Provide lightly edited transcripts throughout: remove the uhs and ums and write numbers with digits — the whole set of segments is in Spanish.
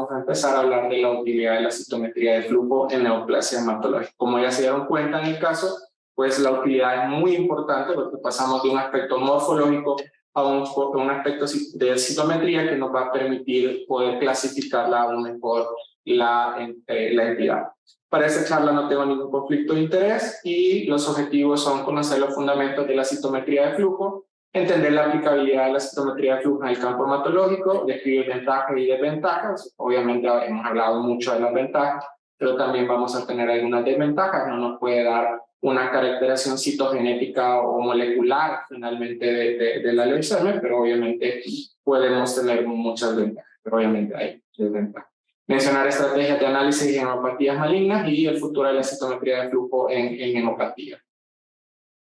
vamos a empezar a hablar de la utilidad de la citometría de flujo en neoplasia hematológica. Como ya se dieron cuenta en el caso, pues la utilidad es muy importante porque pasamos de un aspecto morfológico a un aspecto de citometría que nos va a permitir poder clasificarla aún mejor la entidad. Para esta charla no tengo ningún conflicto de interés y los objetivos son conocer los fundamentos de la citometría de flujo, entender la aplicabilidad de la citometría de flujo en el campo hematológico, describir ventajas y desventajas. Obviamente hemos hablado mucho de las ventajas, pero también vamos a tener algunas desventajas. No nos puede dar una caracterización citogenética o molecular finalmente de la leucemia, pero obviamente podemos tener muchas ventajas, pero obviamente hay desventajas. Mencionar estrategias de análisis de hemopatías malignas y el futuro de la citometría de flujo en hemopatía.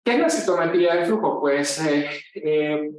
¿Qué es la citometría de flujo? Pues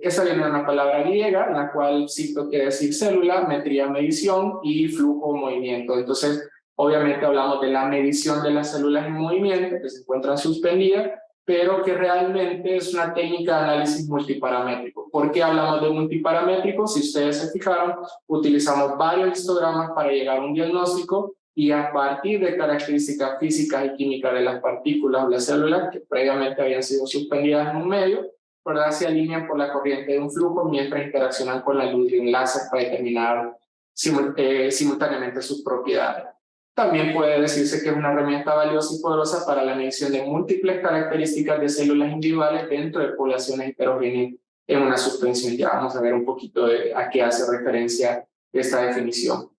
esa viene de una palabra griega, en la cual cito quiere decir célula, metría medición y flujo movimiento. Entonces, obviamente hablamos de la medición de las células en movimiento que se encuentran suspendidas, pero que realmente es una técnica de análisis multiparamétrico. ¿Por qué hablamos de multiparamétrico? Si ustedes se fijaron, utilizamos varios histogramas para llegar a un diagnóstico y a partir de características físicas y químicas de las partículas o las células que previamente habían sido suspendidas en un medio, ¿verdad? Se alinean por la corriente de un flujo mientras interaccionan con la luz de un láser para determinar simultáneamente sus propiedades. También puede decirse que es una herramienta valiosa y poderosa para la medición de múltiples características de células individuales dentro de poblaciones heterogéneas en una suspensión. Ya vamos a ver un poquito a qué hace referencia esta definición.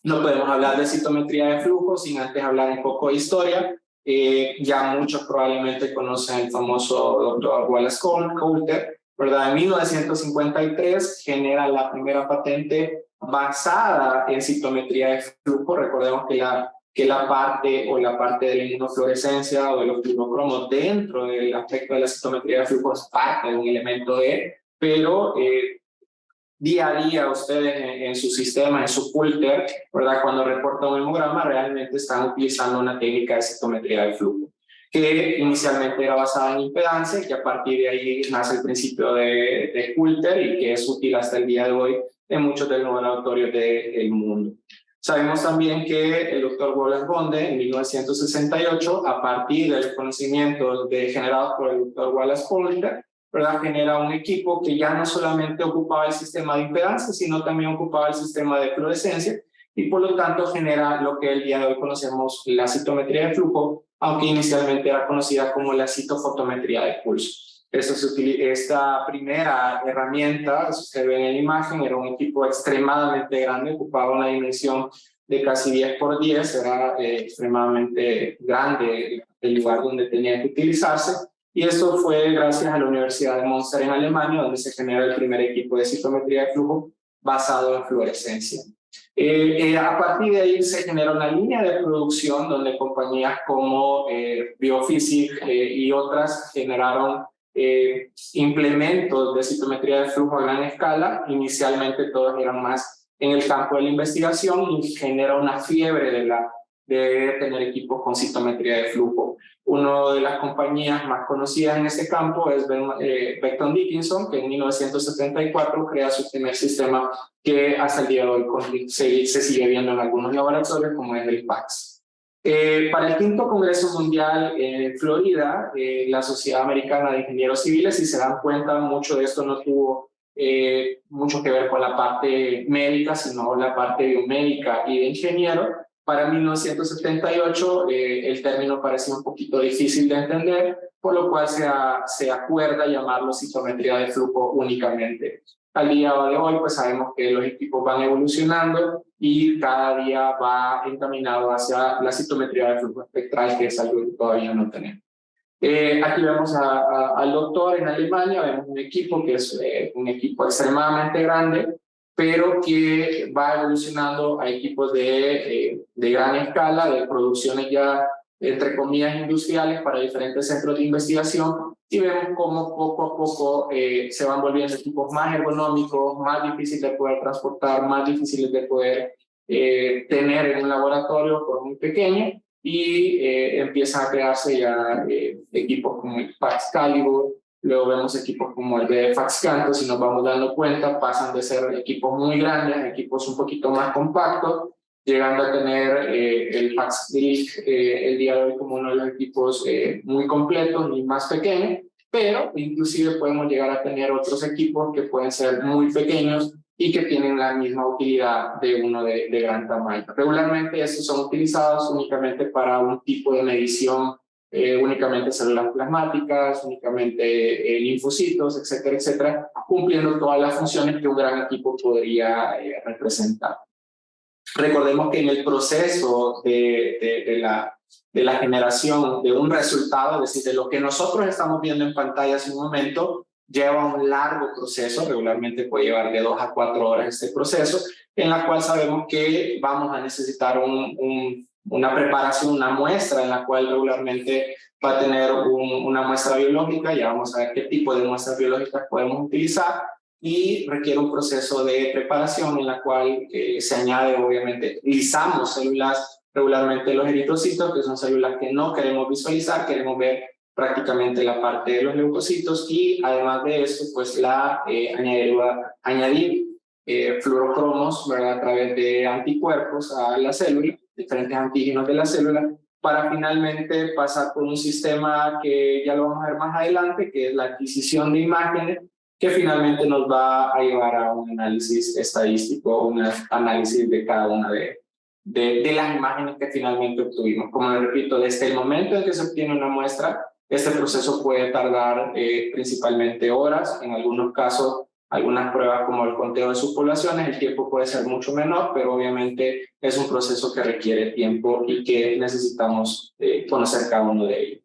No podemos hablar de citometría de flujo sin antes hablar un poco de historia. Ya muchos probablemente conocen el famoso doctor Wallace Coulter, ¿verdad? En 1953 genera la primera patente basada en citometría de flujo. Recordemos que la parte de la inmunofluorescencia o de los fluorocromos dentro del aspecto de la citometría de flujo es parte de un elemento pero día a día ustedes en su sistema, en su Coulter, ¿verdad? Cuando reportan un hemograma, realmente están utilizando una técnica de citometría de flujo, que inicialmente era basada en impedancia y que a partir de ahí nace el principio de Coulter y que es útil hasta el día de hoy en muchos de los laboratorios del mundo. Sabemos también que el doctor Wallace Bonde en 1968, a partir de los conocimientos generados por el doctor Wallace Coulter, ¿verdad? Genera un equipo que ya no solamente ocupaba el sistema de impedancia, sino también ocupaba el sistema de fluorescencia y por lo tanto genera lo que el día de hoy conocemos la citometría de flujo, aunque inicialmente era conocida como la citofotometría de pulso. Esta primera herramienta, si ustedes ven en la imagen, era un equipo extremadamente grande, ocupaba una dimensión de casi 10 por 10, era extremadamente grande el lugar donde tenía que utilizarse. Y esto fue gracias a la Universidad de Münster en Alemania, donde se genera el primer equipo de citometría de flujo basado en fluorescencia. A partir de ahí se genera una línea de producción donde compañías como Biophysic y otras generaron implementos de citometría de flujo a gran escala. Inicialmente todos eran más en el campo de la investigación y genera una fiebre de tener equipos con citometría de flujo. Una de las compañías más conocidas en este campo es Becton Dickinson, que en 1974 crea su primer sistema que hasta el día de hoy se sigue viendo en algunos laboratorios, como es el PAX. Para el quinto Congreso Mundial en Florida, la Sociedad Americana de Ingenieros Civiles, si se dan cuenta, mucho de esto no tuvo mucho que ver con la parte médica, sino la parte biomédica y de ingeniero. Para 1978 el término parecía un poquito difícil de entender, por lo cual se acuerda llamarlo citometría de flujo únicamente. Al día de hoy pues sabemos que los equipos van evolucionando y cada día va encaminado hacia la citometría de flujo espectral, que es algo que todavía no tenemos. Aquí vemos al doctor en Alemania, vemos un equipo que es un equipo extremadamente grande, pero que va evolucionando a equipos de gran escala, de producciones ya, entre comillas, industriales para diferentes centros de investigación, y vemos cómo poco a poco se van volviendo equipos más ergonómicos, más difíciles de poder transportar, más difíciles de poder tener en un laboratorio por muy pequeño, y empiezan a crearse ya equipos como el Paxcalibur, luego vemos equipos como el de Faxcanto, si nos vamos dando cuenta, pasan de ser equipos muy grandes a equipos un poquito más compactos, llegando a tener el FaxDrill el día de hoy como uno de los equipos muy completos y más pequeños, pero inclusive podemos llegar a tener otros equipos que pueden ser muy pequeños y que tienen la misma utilidad de uno de gran tamaño. Regularmente estos son utilizados únicamente para un tipo de medición, únicamente células plasmáticas, únicamente linfocitos, etcétera, etcétera, cumpliendo todas las funciones que un gran equipo podría representar. Recordemos que en el proceso de la generación de un resultado, es decir, de lo que nosotros estamos viendo en pantalla hace un momento, lleva un largo proceso, regularmente puede llevar de 2 a 4 horas este proceso, en la cual sabemos que vamos a necesitar una preparación, una muestra en la cual regularmente va a tener una muestra biológica, ya vamos a ver qué tipo de muestras biológicas podemos utilizar, y requiere un proceso de preparación en la cual se añade, obviamente, lisamos células, regularmente los eritrocitos, que son células que no queremos visualizar, queremos ver prácticamente la parte de los leucocitos, y además de eso, pues añadir fluorocromos, ¿verdad?, a través de anticuerpos a la célula, diferentes antígenos de la célula, para finalmente pasar por un sistema que ya lo vamos a ver más adelante, que es la adquisición de imágenes, que finalmente nos va a llevar a un análisis estadístico, un análisis de cada una de las imágenes que finalmente obtuvimos. Como les repito, desde el momento en que se obtiene una muestra, este proceso puede tardar principalmente horas, en algunos casos, algunas pruebas como el conteo de sus poblaciones, el tiempo puede ser mucho menor, pero obviamente es un proceso que requiere tiempo y que necesitamos conocer cada uno de ellos.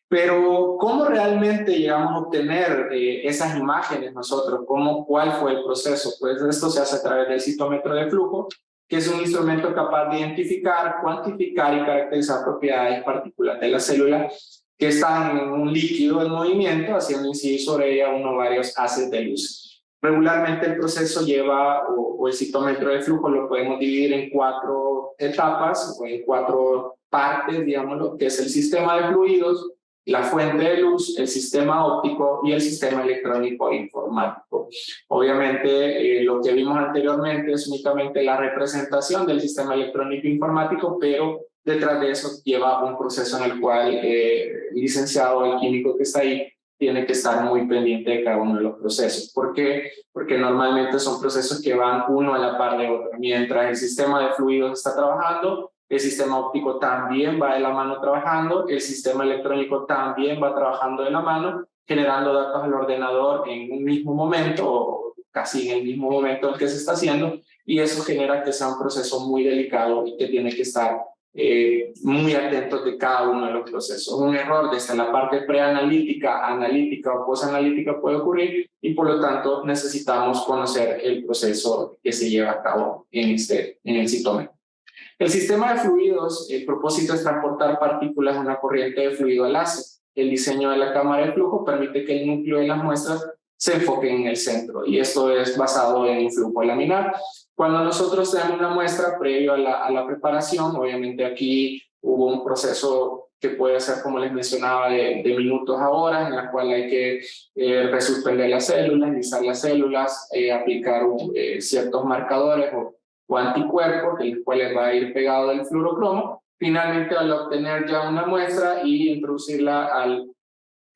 Pero, ¿cómo realmente llegamos a obtener esas imágenes nosotros? ¿Cuál fue el proceso? Pues esto se hace a través del citómetro de flujo, que es un instrumento capaz de identificar, cuantificar y caracterizar propiedades particulares de la célula que están en un líquido en movimiento, haciendo incidir sobre ella uno o varios haces de luz. Regularmente el proceso lleva, o el citómetro de flujo lo podemos dividir en 4 etapas, o en 4 partes, digámoslo, que es el sistema de fluidos, la fuente de luz, el sistema óptico y el sistema electrónico informático. Obviamente, lo que vimos anteriormente es únicamente la representación del sistema electrónico informático, pero detrás de eso lleva un proceso en el cual el licenciado, el químico que está ahí, tiene que estar muy pendiente de cada uno de los procesos. ¿Por qué? Porque normalmente son procesos que van uno a la par de otro. Mientras el sistema de fluidos está trabajando, el sistema óptico también va de la mano trabajando, el sistema electrónico también va trabajando de la mano, generando datos al ordenador en un mismo momento, o casi en el mismo momento en que se está haciendo, y eso genera que sea un proceso muy delicado y que tiene que estar muy atentos de cada uno de los procesos. Un error desde la parte preanalítica, analítica o posanalítica puede ocurrir, y por lo tanto necesitamos conocer el proceso que se lleva a cabo en el citómetro. El sistema de fluidos, el propósito es transportar partículas en una corriente de fluido al láser. El diseño de la cámara de flujo permite que el núcleo de las muestras se enfoque en el centro, y esto es basado en un flujo laminar. Cuando nosotros tenemos una muestra previo a la preparación, obviamente aquí hubo un proceso que puede ser, como les mencionaba, de minutos a horas, en la cual hay que resuspender las células, lisar las células, aplicar ciertos marcadores o anticuerpos, el cual les va a ir pegado del fluorocromo. Finalmente, al obtener ya una muestra y introducirla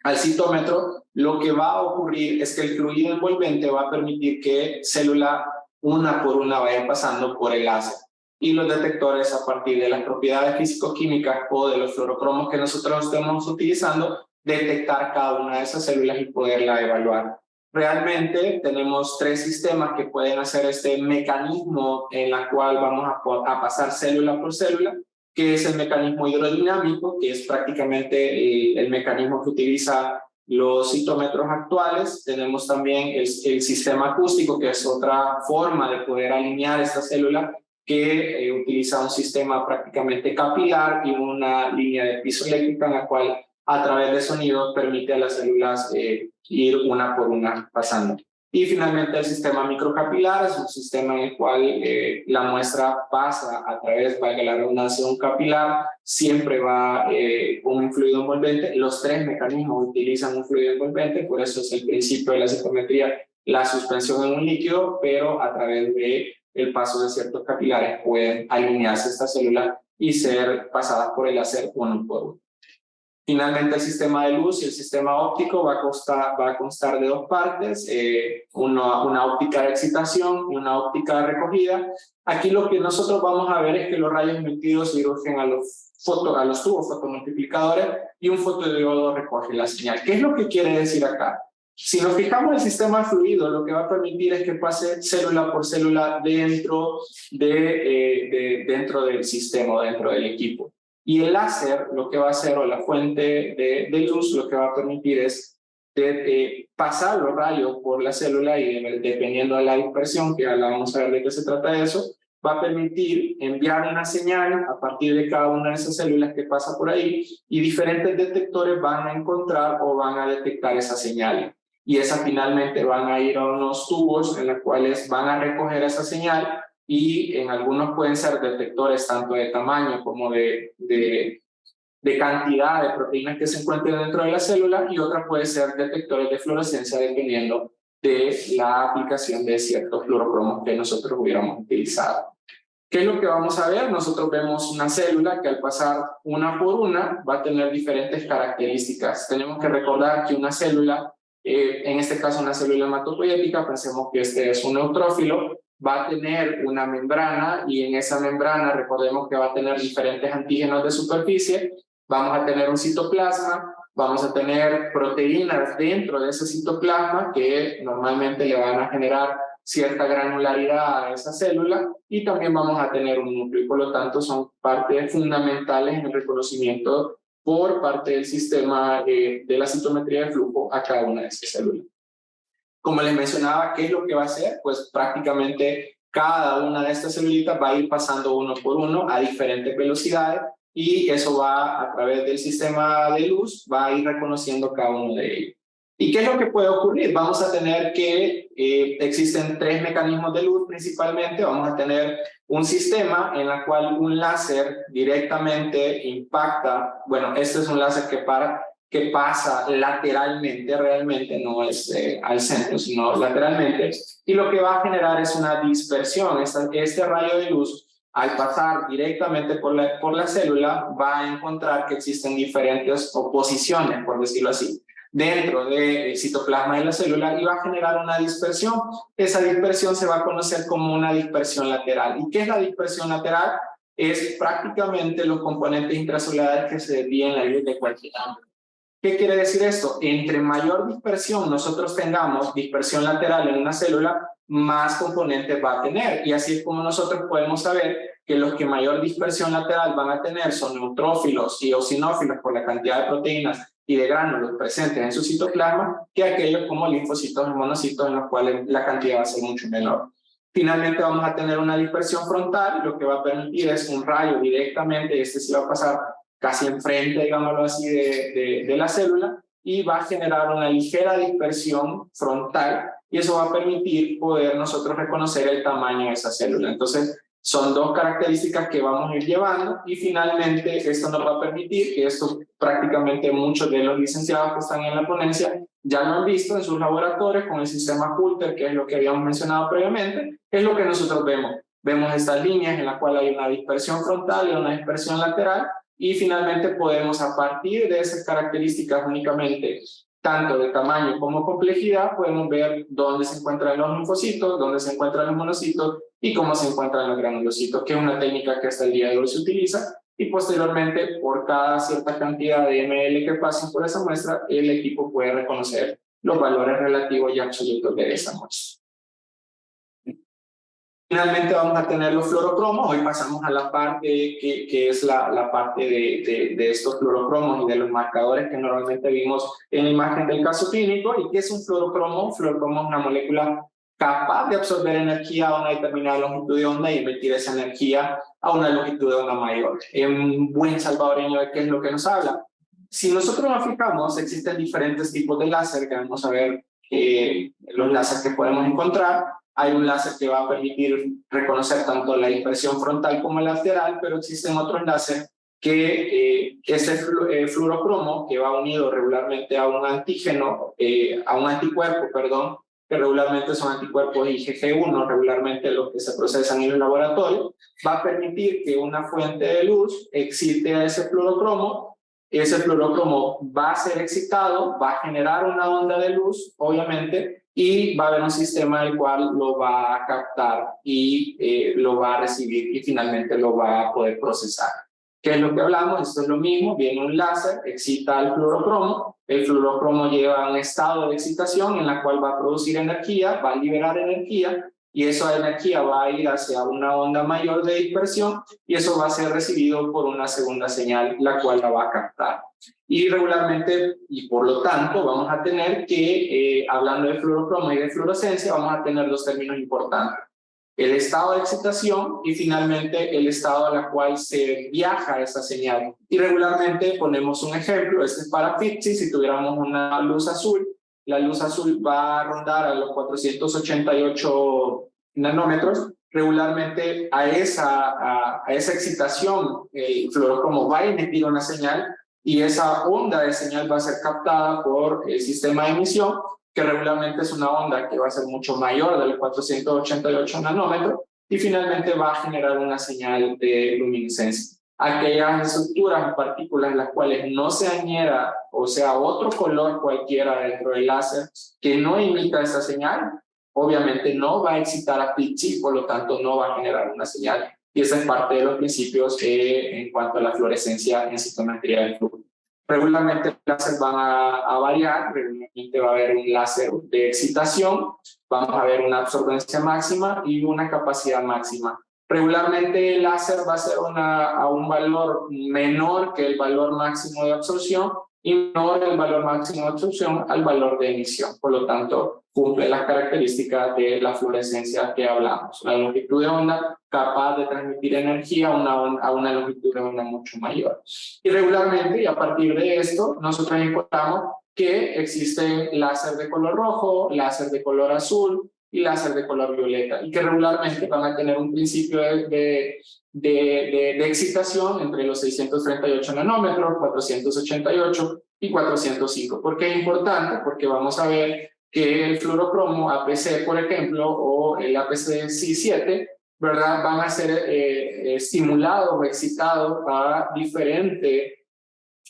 al citómetro, lo que va a ocurrir es que el fluido envolvente va a permitir que célula una por una vaya pasando por el láser, y los detectores, a partir de las propiedades físico-químicas o de los fluorocromos que nosotros estemos utilizando, detectar cada una de esas células y poderla evaluar. Realmente tenemos 3 sistemas que pueden hacer este mecanismo en la cual vamos a pasar célula por célula, que es el mecanismo hidrodinámico, que es prácticamente el mecanismo que utiliza los citómetros actuales. Tenemos también el sistema acústico, que es otra forma de poder alinear esta célula, que utiliza un sistema prácticamente capilar y una línea de piso eléctrica en la cual, a través de sonido, permite a las células ir una por una pasando. Y finalmente el sistema microcapilar es un sistema en el cual la muestra pasa a través, valga la redundancia, de un capilar, siempre va con un fluido envolvente. Los tres mecanismos utilizan un fluido envolvente, por eso es el principio de la citometría, la suspensión en un líquido, pero a través de el paso de ciertos capilares pueden alinearse estas células y ser pasadas por el láser uno por uno. Finalmente, el sistema de luz y el sistema óptico va a constar de dos partes, una óptica de excitación y una óptica de recogida. Aquí lo que nosotros vamos a ver es que los rayos emitidos se dirigen a los tubos fotomultiplicadores y un fotodiodo recoge la señal. ¿Qué es lo que quiere decir acá? Si nos fijamos en el sistema fluido, lo que va a permitir es que pase célula por célula dentro del sistema, dentro del equipo. Y el láser lo que va a hacer, o la fuente de luz, lo que va a permitir es pasar los rayos por la célula y dependiendo de la dispersión, que ahora vamos a ver de qué se trata de eso, va a permitir enviar una señal a partir de cada una de esas células que pasa por ahí y diferentes detectores van a encontrar o van a detectar esa señal. Y esas finalmente van a ir a unos tubos en los cuales van a recoger esa señal y en algunos pueden ser detectores tanto de tamaño como de cantidad de proteínas que se encuentren dentro de la célula y otras pueden ser detectores de fluorescencia dependiendo de la aplicación de ciertos fluorocromos que nosotros hubiéramos utilizado. ¿Qué es lo que vamos a ver? Nosotros vemos una célula que al pasar una por una va a tener diferentes características. Tenemos que recordar que una célula, en este caso una célula hematopoyética, pensemos que este es un neutrófilo, va a tener una membrana y en esa membrana recordemos que va a tener diferentes antígenos de superficie, vamos a tener un citoplasma, vamos a tener proteínas dentro de ese citoplasma que normalmente le van a generar cierta granularidad a esa célula y también vamos a tener un núcleo y por lo tanto son partes fundamentales en el reconocimiento por parte del sistema de la citometría de flujo a cada una de esas células. Como les mencionaba, ¿qué es lo que va a hacer? Pues prácticamente cada una de estas celulitas va a ir pasando uno por uno a diferentes velocidades y eso va a través del sistema de luz, va a ir reconociendo cada uno de ellos. ¿Y qué es lo que puede ocurrir? Vamos a tener que existen tres mecanismos de luz principalmente. Vamos a tener un sistema en el cual un láser directamente impacta, bueno, este es un láser que pasa lateralmente, realmente no es al centro, sino lateralmente, y lo que va a generar es una dispersión. Este rayo de luz, al pasar directamente por la célula, va a encontrar que existen diferentes oposiciones, por decirlo así, dentro del citoplasma de la célula y va a generar una dispersión. Esa dispersión se va a conocer como una dispersión lateral. ¿Y qué es la dispersión lateral? Es prácticamente los componentes intracelulares que se desvían la luz de cualquier ángulo. ¿Qué quiere decir esto? Entre mayor dispersión nosotros tengamos, dispersión lateral en una célula, más componentes va a tener. Y así es como nosotros podemos saber que los que mayor dispersión lateral van a tener son neutrófilos y eosinófilos por la cantidad de proteínas y de gránulos presentes en su citoplasma, que aquellos como linfocitos y monocitos en los cuales la cantidad va a ser mucho menor. Finalmente vamos a tener una dispersión frontal, lo que va a permitir es un rayo directamente, este sí va a pasar casi enfrente, digámoslo así, de la célula y va a generar una ligera dispersión frontal y eso va a permitir poder nosotros reconocer el tamaño de esa célula. Entonces, son dos características que vamos a ir llevando y finalmente esto nos va a permitir que esto prácticamente muchos de los licenciados que están en la ponencia ya lo han visto en sus laboratorios con el sistema Coulter, que es lo que habíamos mencionado previamente, es lo que nosotros vemos. Vemos estas líneas en las cuales hay una dispersión frontal y una dispersión lateral y finalmente podemos a partir de esas características únicamente tanto de tamaño como complejidad, podemos ver dónde se encuentran los linfocitos, dónde se encuentran los monocitos y cómo se encuentran los granulocitos, que es una técnica que hasta el día de hoy se utiliza y posteriormente por cada cierta cantidad de ml que pasen por esa muestra, el equipo puede reconocer los valores relativos y absolutos de esa muestra. Finalmente vamos a tener los fluorocromos. Hoy pasamos a la parte que es la parte de estos fluorocromos y de los marcadores que normalmente vimos en la imagen del caso clínico. ¿Y qué es un fluorocromo? Un fluorocromo es una molécula capaz de absorber energía a una determinada longitud de onda y emitir esa energía a una longitud de onda mayor. Un buen salvadoreño de qué es lo que nos habla. Si nosotros nos fijamos, existen diferentes tipos de láser que vamos a ver los láseres que podemos encontrar. Hay un láser que va a permitir reconocer tanto la dispersión frontal como lateral, pero existen otros láseres que ese fluorocromo, que va unido regularmente a un antígeno, a un anticuerpo, perdón, que regularmente son anticuerpos IgG1, regularmente los que se procesan en el laboratorio, va a permitir que una fuente de luz excite a ese fluorocromo. Ese fluorocromo va a ser excitado, va a generar una onda de luz, obviamente, y va a haber un sistema el cual lo va a captar y lo va a recibir y finalmente lo va a poder procesar. ¿Qué es lo que hablamos? Esto es lo mismo, viene un láser, excita al fluorocromo, el fluorocromo lleva a un estado de excitación en la cual va a producir energía, va a liberar energía, y esa energía va a ir hacia una onda mayor de dispersión y eso va a ser recibido por una segunda señal, la cual la va a captar. Y regularmente, y por lo tanto, vamos a tener que, hablando de fluorocromo y de fluorescencia, vamos a tener dos términos importantes. El estado de excitación y finalmente el estado a la cual se viaja esa señal. Y regularmente ponemos un ejemplo, este es para FITSI, si tuviéramos una luz azul, la luz azul va a rondar a los 488 nanómetros. Regularmente a esa excitación el fluorocromo va a emitir una señal y esa onda de señal va a ser captada por el sistema de emisión, que regularmente es una onda que va a ser mucho mayor de los 488 nanómetros y finalmente va a generar una señal de luminiscencia. Aquellas estructuras o partículas en las cuales no se añada, o sea, otro color cualquiera dentro del láser que no imita esa señal, obviamente no va a excitar a PITSI, por lo tanto no va a generar una señal. Y esa es parte de los principios en cuanto a la fluorescencia en citometría del flujo. Regularmente los láseres van a variar, regularmente va a haber un láser de excitación, vamos a ver una absorbencia máxima y una capacidad máxima. Regularmente el láser va a ser a un valor menor que el valor máximo de absorción y menor el valor máximo de absorción al valor de emisión. Por lo tanto, cumple las características de la fluorescencia que hablamos. La longitud de onda capaz de transmitir energía a una longitud de onda mucho mayor. Y regularmente, y a partir de esto, nosotros encontramos que existen láser de color rojo, láser de color azul y láser de color violeta, y que regularmente van a tener un principio de excitación entre los 638 nanómetros, 488 y 405. ¿Por qué es importante? Porque vamos a ver que el fluorocromo APC, por ejemplo, o el APC-C7, ¿verdad? Van a ser estimulados o excitados a diferente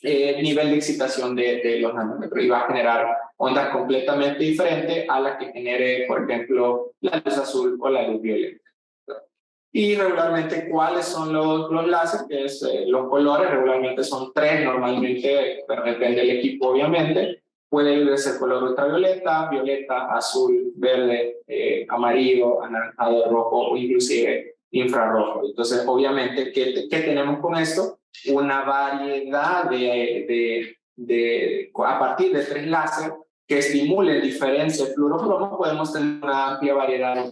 nivel de excitación de los nanómetros y va a generar ondas completamente diferentes a las que genere, por ejemplo, la luz azul o la luz violeta. Y regularmente, ¿cuáles son los láseres? Que es, los colores regularmente son tres, normalmente, depende del equipo, obviamente. Puede ser color ultravioleta, violeta, azul, verde, amarillo, anaranjado, rojo o inclusive infrarrojo. Entonces, obviamente, ¿qué tenemos con esto? Una variedad a partir de tres láseres que estimulen diferentes fluorocromos, podemos tener una amplia variedad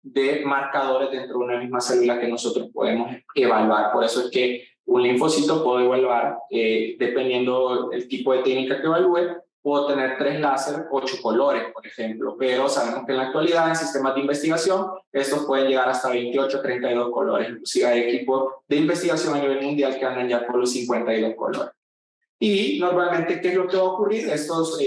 de marcadores dentro de una misma célula que nosotros podemos evaluar. Por eso es que un linfocito puede evaluar, dependiendo del tipo de técnica que evalúe, puedo tener 3 láseres, 8 colores, por ejemplo, pero sabemos que en la actualidad en sistemas de investigación estos pueden llegar hasta 28, 32 colores, inclusive hay equipos de investigación a nivel mundial que andan ya por los 52 colores. Y normalmente, ¿qué es lo que va a ocurrir? Estos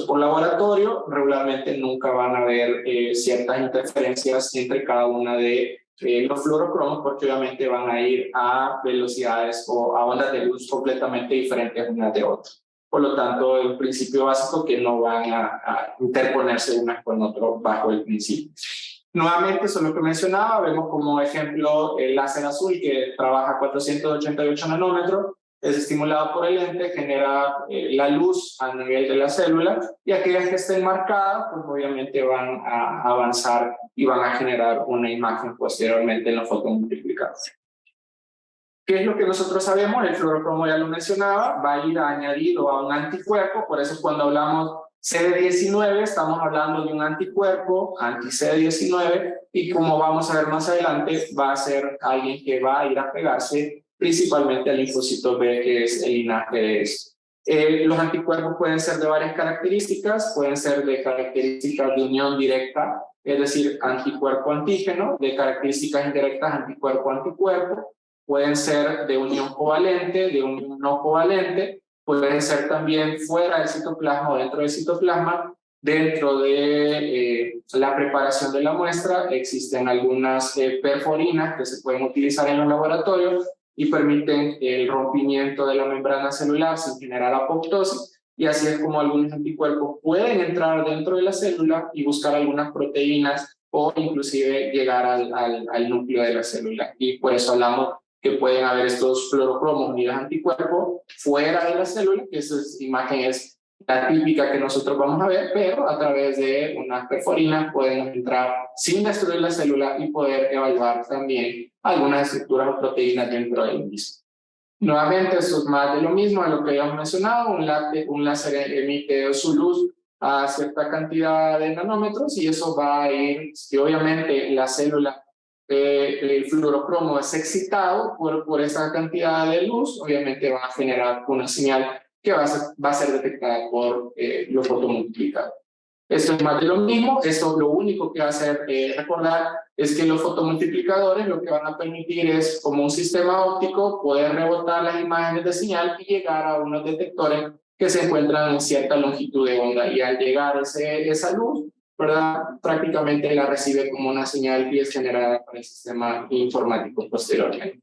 por laboratorio regularmente nunca van a haber ciertas interferencias entre cada una de los fluorocromos, porque obviamente van a ir a velocidades o a ondas de luz completamente diferentes unas de otras. Por lo tanto, es un principio básico que no van a interponerse unas con otras bajo el principio. Nuevamente, eso es lo que mencionaba, vemos como ejemplo el láser azul que trabaja a 488 nanómetros, es estimulado por el lente, genera la luz a nivel de la célula y aquellas que estén marcadas, pues obviamente van a avanzar y van a generar una imagen posteriormente en los fotomultiplicadores. ¿Qué es lo que nosotros sabemos? El fluorocromo ya lo mencionaba, va a ir añadido a un anticuerpo, por eso cuando hablamos CD19 estamos hablando de un anticuerpo, anti-CD19, y como vamos a ver más adelante, va a ser alguien que va a ir a pegarse principalmente al linfocito B, que es el linaje de Los anticuerpos pueden ser de varias características, pueden ser de características de unión directa, es decir, anticuerpo-antígeno, de características indirectas, anticuerpo-anticuerpo, pueden ser de unión covalente, de unión no covalente, pueden ser también fuera del citoplasma o dentro del citoplasma. Dentro de la preparación de la muestra existen algunas perforinas que se pueden utilizar en los laboratorios y permiten el rompimiento de la membrana celular sin generar apoptosis, y así es como algunos anticuerpos pueden entrar dentro de la célula y buscar algunas proteínas o inclusive llegar al núcleo de la célula, y por eso hablamos que pueden haber estos fluorocromos unidos anticuerpos fuera de la célula, que esa imagen es la típica que nosotros vamos a ver, pero a través de unas perforinas podemos entrar sin destruir la célula y poder evaluar también algunas estructuras o proteínas dentro del mismo. Nuevamente, eso es más de lo mismo de lo que habíamos mencionado. Un láser emite su luz a cierta cantidad de nanómetros y eso va a ir, si obviamente la célula, el fluorocromo es excitado por esa cantidad de luz, obviamente va a generar una señal que va a ser detectada por los fotomultiplicadores. Esto es más de lo mismo. Esto lo único que va a hacer recordar es que los fotomultiplicadores lo que van a permitir es, como un sistema óptico, poder rebotar las imágenes de señal y llegar a unos detectores que se encuentran en cierta longitud de onda, y al llegar esa luz, ¿verdad?, prácticamente la recibe como una señal y es generada para el sistema informático posteriormente.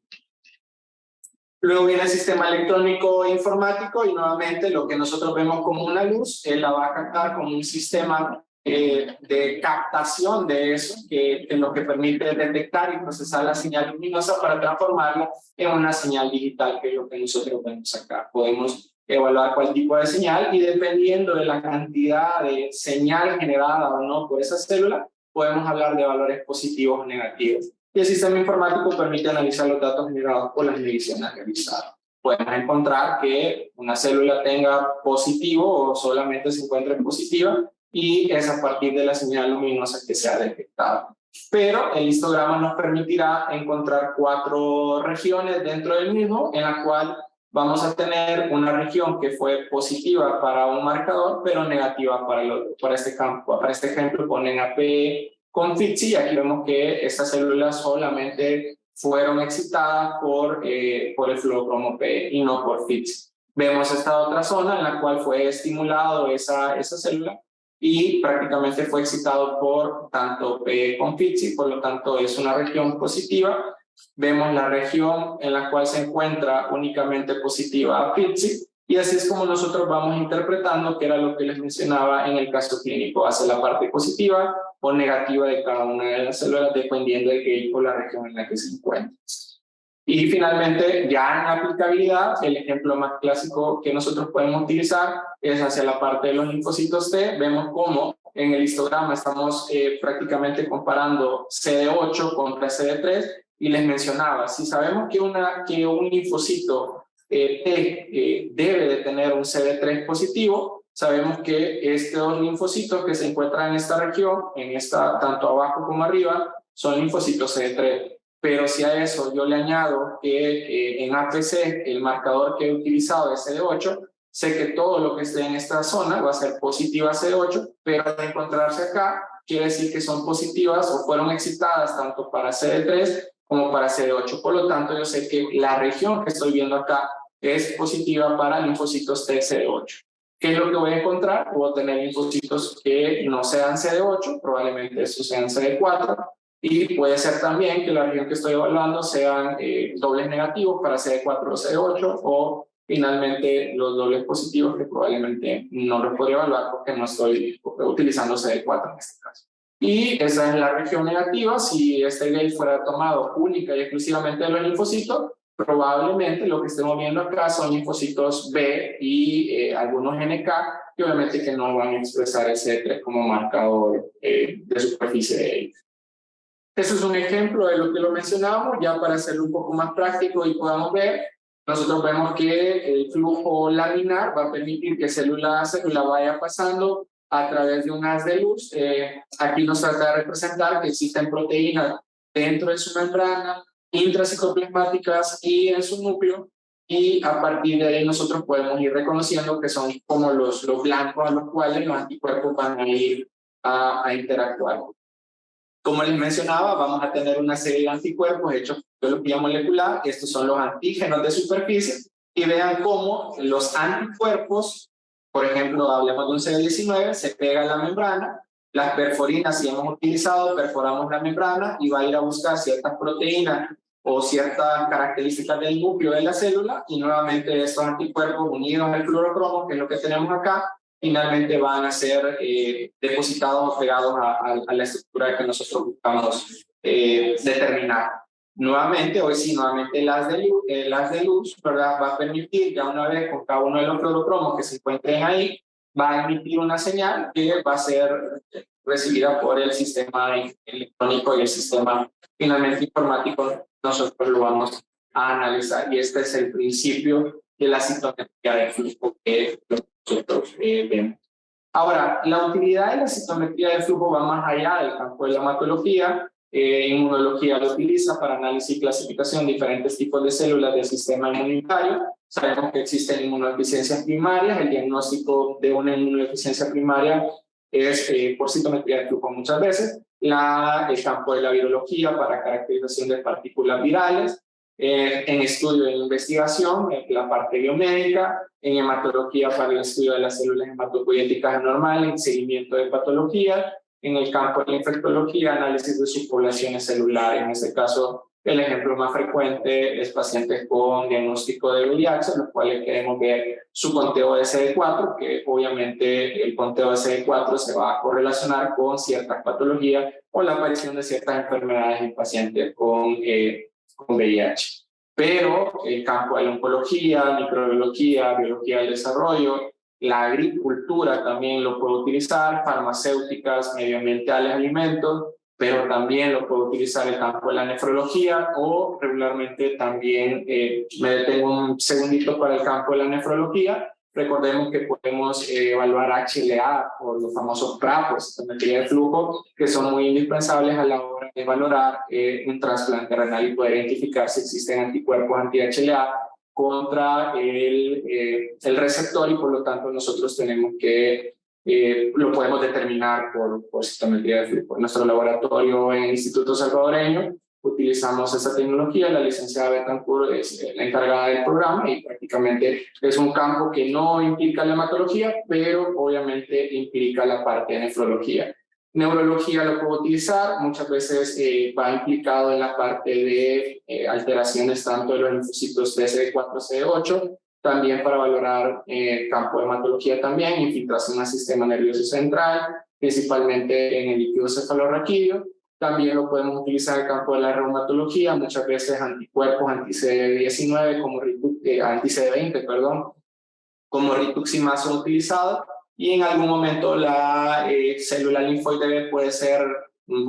Luego viene el sistema electrónico informático y nuevamente lo que nosotros vemos como una luz, él la va a captar como un sistema de captación de eso, que lo que permite detectar y procesar la señal luminosa para transformarla en una señal digital, que es lo que nosotros vemos acá. Podemos evaluar cuál tipo de señal y dependiendo de la cantidad de señal generada o no por esa célula, podemos hablar de valores positivos o negativos. Y el sistema informático permite analizar los datos generados por las mediciones realizadas. Podemos encontrar que una célula tenga positivo o solamente se encuentre positiva, y es a partir de la señal luminosa que se ha detectado. Pero el histograma nos permitirá encontrar 4 regiones dentro del mismo, en la cual vamos a tener una región que fue positiva para un marcador, pero negativa para el otro. Para este campo, para este ejemplo, ponen APE con FITC, y aquí vemos que estas células solamente fueron excitadas por el fluorocromo P y no por FITC. Vemos esta otra zona en la cual fue estimulado esa célula y prácticamente fue excitado por tanto P con FITC, por lo tanto es una región positiva. Vemos la región en la cual se encuentra únicamente positiva a FITC, y así es como nosotros vamos interpretando, que era lo que les mencionaba en el caso clínico, hacia la parte positiva o negativa de cada una de las células, dependiendo del gate o la región en la que se encuentra. Y finalmente, ya en la aplicabilidad, el ejemplo más clásico que nosotros podemos utilizar es hacia la parte de los linfocitos T. Vemos cómo en el histograma estamos prácticamente comparando CD8 contra CD3, y les mencionaba, si sabemos que un linfocito T debe de tener un CD3 positivo, sabemos que estos linfocitos que se encuentran en esta región, tanto abajo como arriba, son linfocitos CD3. Pero si a eso yo le añado que en APC el marcador que he utilizado es CD8, sé que todo lo que esté en esta zona va a ser positiva CD8, pero al encontrarse acá, quiere decir que son positivas o fueron excitadas tanto para CD3 como para CD8. Por lo tanto, yo sé que la región que estoy viendo acá es positiva para linfocitos TCD8. ¿Qué es lo que voy a encontrar? Puedo tener linfocitos que no sean CD8, probablemente estos sean CD4, y puede ser también que la región que estoy evaluando sean dobles negativos para CD4 o CD8, o finalmente los dobles positivos, que probablemente no los podría evaluar porque no estoy utilizando CD4 en este caso. Y esa es la región negativa. Si este gate fuera tomado única y exclusivamente de los linfocitos, probablemente lo que estemos viendo acá son linfocitos B y algunos NK, que obviamente que no van a expresar ese CD3 como marcador de superficie de gate. Eso es un ejemplo de lo que lo mencionábamos, ya para hacerlo un poco más práctico y podamos ver. Nosotros vemos que el flujo laminar va a permitir que célula a célula vaya pasando a través de un haz de luz. Aquí nos trata de representar que existen proteínas dentro de su membrana, intracitoplasmáticas y en su núcleo, y a partir de ahí nosotros podemos ir reconociendo que son como los blancos a los cuales los anticuerpos van a ir a interactuar. Como les mencionaba, vamos a tener una serie de anticuerpos hechos por biología molecular. Estos son los antígenos de superficie. Y vean cómo los anticuerpos, por ejemplo, hablemos de un CD19, se pega a la membrana. Las perforinas, si hemos utilizado, perforamos la membrana y va a ir a buscar ciertas proteínas o ciertas características del núcleo de la célula. Y nuevamente estos anticuerpos unidos al fluorocromo, que es lo que tenemos acá, finalmente van a ser depositados o pegados a la estructura que nosotros buscamos determinar. Nuevamente, hoy sí, nuevamente el haz de luz, ¿verdad? Va a permitir, ya una vez con cada uno de los fluorocromos que se encuentren ahí, va a emitir una señal que va a ser recibida por el sistema electrónico y el sistema finalmente informático. Nosotros lo vamos a analizar y este es el principio de la citometría de flujo que nosotros vemos. Ahora, la utilidad de la citometría de flujo va más allá del campo de la hematología. Inmunología lo utiliza para análisis y clasificación de diferentes tipos de células del sistema inmunitario. Sabemos que existen inmunodeficiencias primarias. El diagnóstico de una inmunodeficiencia primaria es por citometría de flujo muchas veces. El campo de la virología para caracterización de partículas virales. En estudio de investigación, en la parte biomédica, en hematología para el estudio de las células hematopoieticas anormales, en seguimiento de patología, en el campo de la infectología, análisis de sus poblaciones celulares. En este caso, el ejemplo más frecuente es pacientes con diagnóstico de VIH, los cuales queremos ver su conteo de CD4, que obviamente el conteo de CD4 se va a correlacionar con ciertas patologías o la aparición de ciertas enfermedades en pacientes con VIH. Pero el campo de la oncología, microbiología, biología del desarrollo, la agricultura también lo puede utilizar, farmacéuticas, medioambientales, alimentos, pero también lo puede utilizar el campo de la nefrología o regularmente también, me detengo un segundito para el campo de la nefrología. Recordemos que podemos evaluar HLA o los famosos PRAPOS, citometría de flujo, que son muy indispensables a la hora de valorar un trasplante renal y poder identificar si existen anticuerpos anti-HLA contra el receptor y por lo tanto nosotros tenemos que, lo podemos determinar por citometría de flujo. En nuestro laboratorio en el Instituto Salvadoreño utilizamos esa tecnología, la licenciada Betancourt es la encargada del programa y prácticamente es un campo que no implica la hematología, pero obviamente implica la parte de nefrología. Neurología lo puedo utilizar, muchas veces va implicado en la parte de alteraciones tanto de los linfocitos TCD4, CD8, también para valorar campo de hematología también, infiltración al sistema nervioso central, principalmente en el líquido cefalorraquídeo. También lo podemos utilizar en el campo de la reumatología, muchas veces anticuerpos anti-CD19, anti-CD20, perdón, como rituximab son utilizados, y en algún momento la célula linfoide B puede ser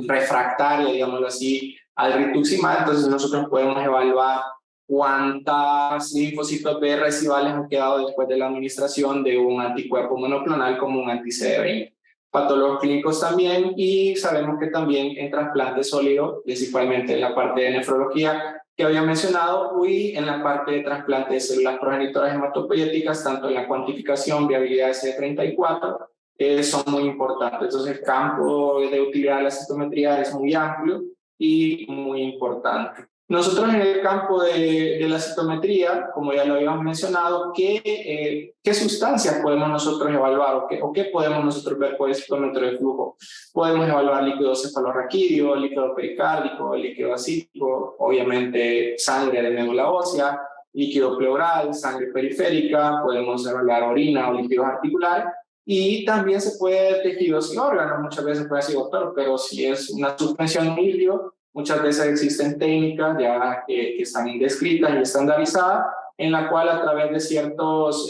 refractaria, digámoslo así, al rituximab, entonces nosotros podemos evaluar cuántas linfocitos B residuales han quedado después de la administración de un anticuerpo monoclonal como un anti-CD20. Patólogos clínicos también, y sabemos que también en trasplante sólido, principalmente en la parte de nefrología que había mencionado, y en la parte de trasplante de células progenitoras hematopoieticas, tanto en la cuantificación, viabilidad de CD34, son muy importantes. Entonces el campo de utilidad de la citometría es muy amplio y muy importante. Nosotros en el campo de la citometría, como ya lo habíamos mencionado, ¿qué sustancias podemos nosotros evaluar o qué podemos nosotros ver por el citómetro de flujo? Podemos evaluar líquido cefalorraquídeo, líquido pericárdico, líquido asítico, obviamente sangre de médula ósea, líquido pleural, sangre periférica, podemos evaluar orina o líquidos articulares, y también se puede ver tejidos y órganos. Muchas veces puede decir, doctor, pero si es una suspensión en líquido, muchas veces existen técnicas ya que están descritas y estandarizadas, en la cual a través de ciertos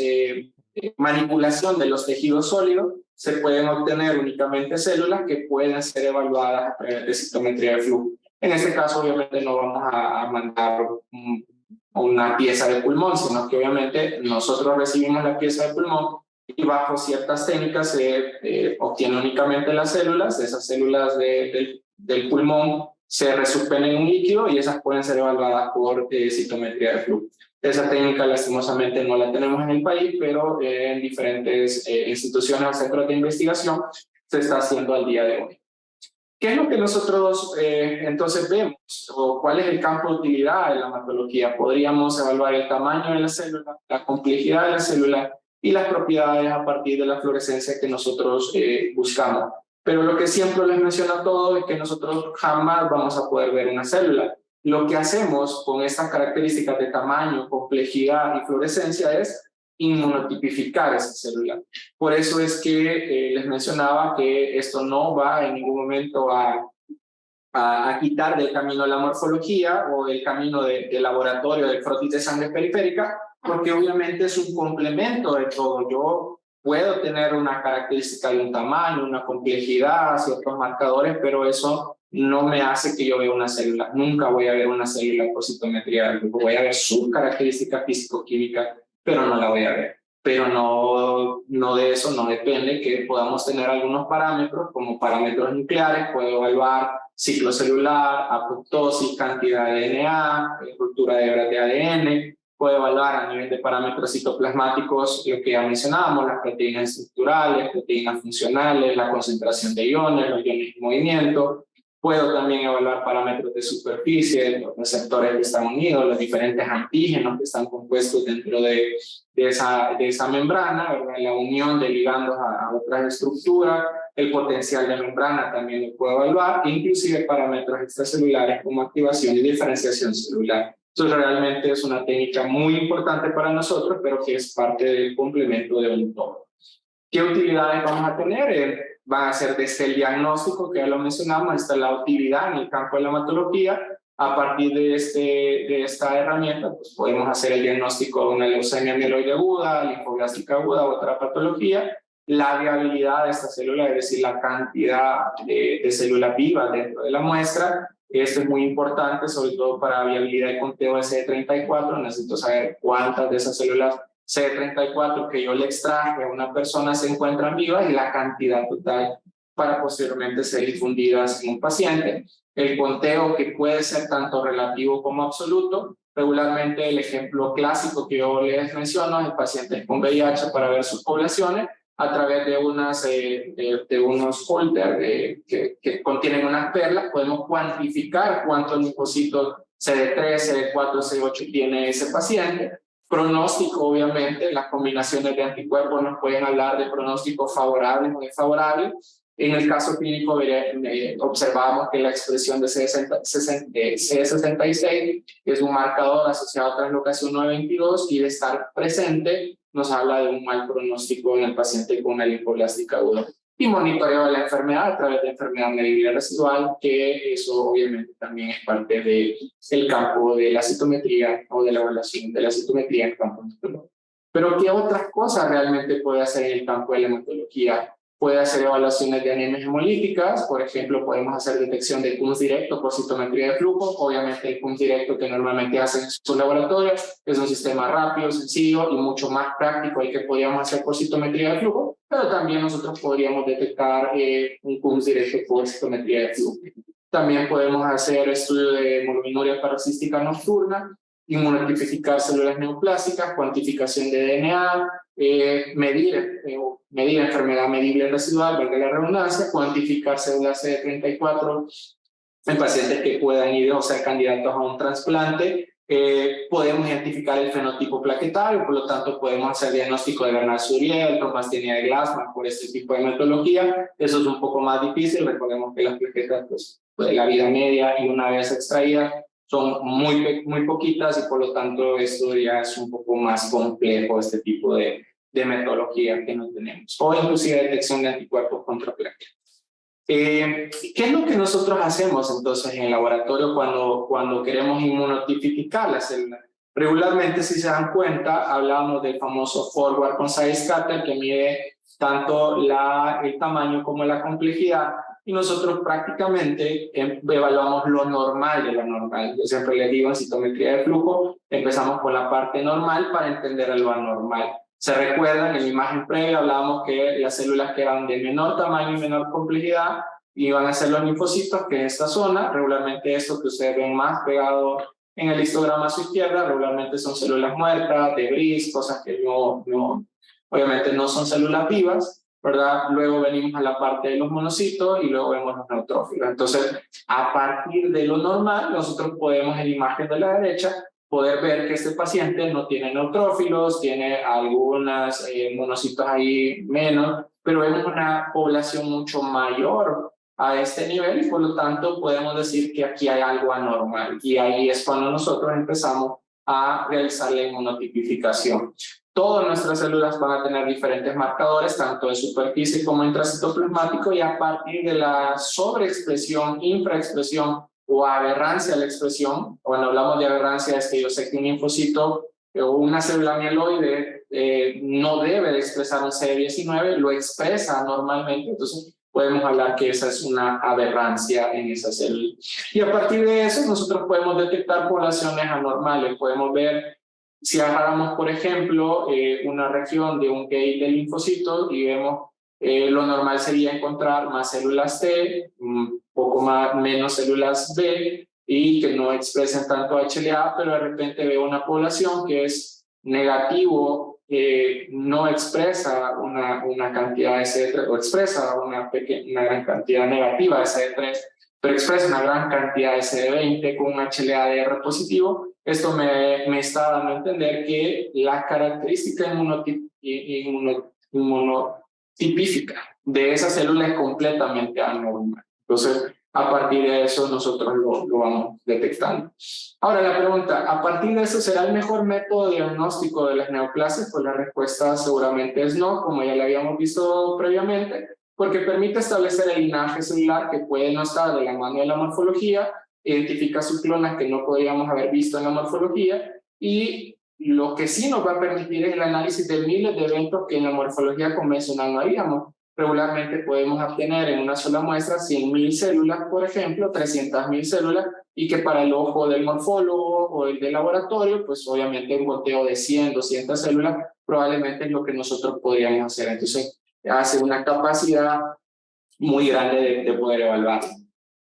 manipulación de los tejidos sólidos se pueden obtener únicamente células que pueden ser evaluadas a través de citometría de flujo. En este caso, obviamente, no vamos a mandar una pieza de pulmón, sino que obviamente nosotros recibimos la pieza de pulmón y bajo ciertas técnicas se obtienen únicamente las células. Esas células del pulmón se resuelven en un líquido y esas pueden ser evaluadas por citometría de flujo. Esa técnica lastimosamente no la tenemos en el país, pero en diferentes instituciones o centros de investigación se está haciendo al día de hoy. ¿Qué es lo que nosotros entonces vemos? ¿O cuál es el campo de utilidad de la hematología? Podríamos evaluar el tamaño de la célula, la complejidad de la célula y las propiedades a partir de la fluorescencia que nosotros buscamos. Pero lo que siempre les menciono a todos es que nosotros jamás vamos a poder ver una célula. Lo que hacemos con estas características de tamaño, complejidad y fluorescencia es inmunotipificar esa célula. Por eso es que les mencionaba que esto no va en ningún momento a quitar del camino la morfología o el camino de laboratorio del frotis de sangre periférica, porque obviamente es un complemento de todo. Yo puedo tener una característica de un tamaño, una complejidad, ciertos marcadores, pero eso no me hace que yo vea una célula. Nunca voy a ver una célula por citometría. Voy a ver sus características físico-químicas, pero no la voy a ver. Pero no de eso no depende que podamos tener algunos parámetros, como parámetros nucleares. Puedo evaluar ciclo celular, apoptosis, cantidad de DNA, ruptura de hebras de ADN. Puedo evaluar a nivel de parámetros citoplasmáticos lo que ya mencionábamos, las proteínas estructurales, proteínas funcionales, la concentración de iones, los iones en movimiento. Puedo también evaluar parámetros de superficie, los receptores que están unidos, los diferentes antígenos que están compuestos dentro de esa membrana, ¿verdad? La unión de ligandos a otras estructuras, el potencial de membrana también lo puedo evaluar, inclusive parámetros extracelulares como activación y diferenciación celular. Entonces realmente es una técnica muy importante para nosotros, pero que es parte del complemento de un todo. ¿Qué utilidades vamos a tener? Van a ser desde el diagnóstico, que ya lo mencionamos, está la utilidad en el campo de la hematología. A partir de esta herramienta, pues podemos hacer el diagnóstico de una leucemia mieloide aguda, linfoblástica aguda u otra patología. La viabilidad de esta célula, es decir, la cantidad de células vivas dentro de la muestra. Esto es muy importante, sobre todo para viabilidad y conteo de CD34. Necesito saber cuántas de esas células CD34 que yo le extraje a una persona se encuentran vivas y la cantidad total para posteriormente ser difundidas en un paciente. El conteo, que puede ser tanto relativo como absoluto. Regularmente el ejemplo clásico que yo les menciono es el paciente con VIH para ver sus poblaciones a través de unos holters que contienen unas perlas. Podemos cuantificar cuántos linfocitos CD3, CD4, CD8 tiene ese paciente. Pronóstico, obviamente, las combinaciones de anticuerpos nos pueden hablar de pronósticos favorables o desfavorables. En el caso clínico observamos que la expresión de CD66 es un marcador asociado a translocación 922 y de estar presente nos habla de un mal pronóstico en el paciente con una linfoblástica aguda. Y monitoreo de la enfermedad a través de enfermedad medible residual, que eso obviamente también es parte del campo de la citometría o de la evaluación de la citometría en el campo hematológico. Pero ¿qué otras cosas realmente puede hacer en el campo de la hematología? Puede hacer evaluaciones de anemias hemolíticas. Por ejemplo, podemos hacer detección de PUMS directo por citometría de flujo. Obviamente el PUMS directo que normalmente hacen en sus laboratorios es un sistema rápido, sencillo y mucho más práctico el que podríamos hacer por citometría de flujo, pero también nosotros podríamos detectar un PUMS directo por citometría de flujo. También podemos hacer estudio de hemoglobinuria paroxística nocturna, inmunotipificar células neoplásicas, cuantificación de DNA, medir enfermedad medible residual, valga la redundancia, cuantificar células CD34 en pacientes que puedan ir o ser candidatos a un trasplante. Podemos identificar el fenotipo plaquetario, por lo tanto podemos hacer diagnóstico de Bernard-Suriel, trombastenia de Glassman por este tipo de metodología. Eso es un poco más difícil. Recordemos que las plaquetas, pues la vida media y una vez extraídas son muy poquitas y por lo tanto esto ya es un poco más complejo, este tipo de metodología que no tenemos, o inclusive detección de anticuerpos contra plaquetas. ¿Qué es lo que nosotros hacemos entonces en el laboratorio cuando queremos inmunotipificar la célula? Regularmente, si se dan cuenta, hablamos del famoso forward concise scatter que mide tanto el tamaño como la complejidad, y nosotros prácticamente evaluamos lo normal de lo normal. Yo siempre les digo en citometría de flujo, empezamos con la parte normal para entender lo anormal. Se recuerdan, en la imagen previa hablábamos que las células que eran de menor tamaño y menor complejidad iban a ser los linfocitos, que es esta zona. Regularmente esto que ustedes ven más pegado En el histograma a su izquierda regularmente son células muertas, debris, cosas que obviamente no son células vivas, ¿verdad? Luego venimos a la parte de los monocitos y luego vemos los neutrófilos. Entonces, a partir de lo normal, nosotros podemos en la imagen de la derecha poder ver que este paciente no tiene neutrófilos, tiene algunas monocitos ahí menos, pero vemos una población mucho mayor a este nivel y por lo tanto podemos decir que aquí hay algo anormal y ahí es cuando nosotros empezamos a realizar la inmunotipificación. Todas nuestras células van a tener diferentes marcadores, tanto de superficie como intracitoplasmático, y a partir de la sobreexpresión, infraexpresión o aberrancia de la expresión, cuando hablamos de aberrancia es que yo sé que un linfocito o una célula mieloide no debe de expresar un CD19, lo expresa normalmente, entonces podemos hablar que esa es una aberrancia en esa célula. Y a partir de eso nosotros podemos detectar poblaciones anormales, podemos ver si agarramos, por ejemplo, una región de un gate de linfocitos y vemos lo normal sería encontrar más células T, un poco menos células B y que no expresen tanto HLA, pero de repente veo una población que es negativo, no expresa una cantidad de CD3 o expresa una gran cantidad negativa de CD3, pero expresa una gran cantidad de CD20 con un HLA-DR positivo. Esto me está dando a entender que la característica inmunotipífica de esa célula es completamente anormal. Entonces, a partir de eso nosotros lo vamos detectando. Ahora la pregunta, ¿a partir de eso será el mejor método diagnóstico de las neoplasias? Pues la respuesta seguramente es no, como ya lo habíamos visto previamente, porque permite establecer el linaje celular que puede no estar de la mano de la morfología, identifica subclonas que no podríamos haber visto en la morfología, y lo que sí nos va a permitir es el análisis de miles de eventos que en la morfología convencional no haríamos. Regularmente podemos obtener en una sola muestra 100.000 células, por ejemplo, 300.000 células, y que para el ojo del morfólogo o el de laboratorio, pues obviamente un conteo de 100, 200 células probablemente es lo que nosotros podríamos hacer. Entonces, hace una capacidad muy grande de poder evaluar.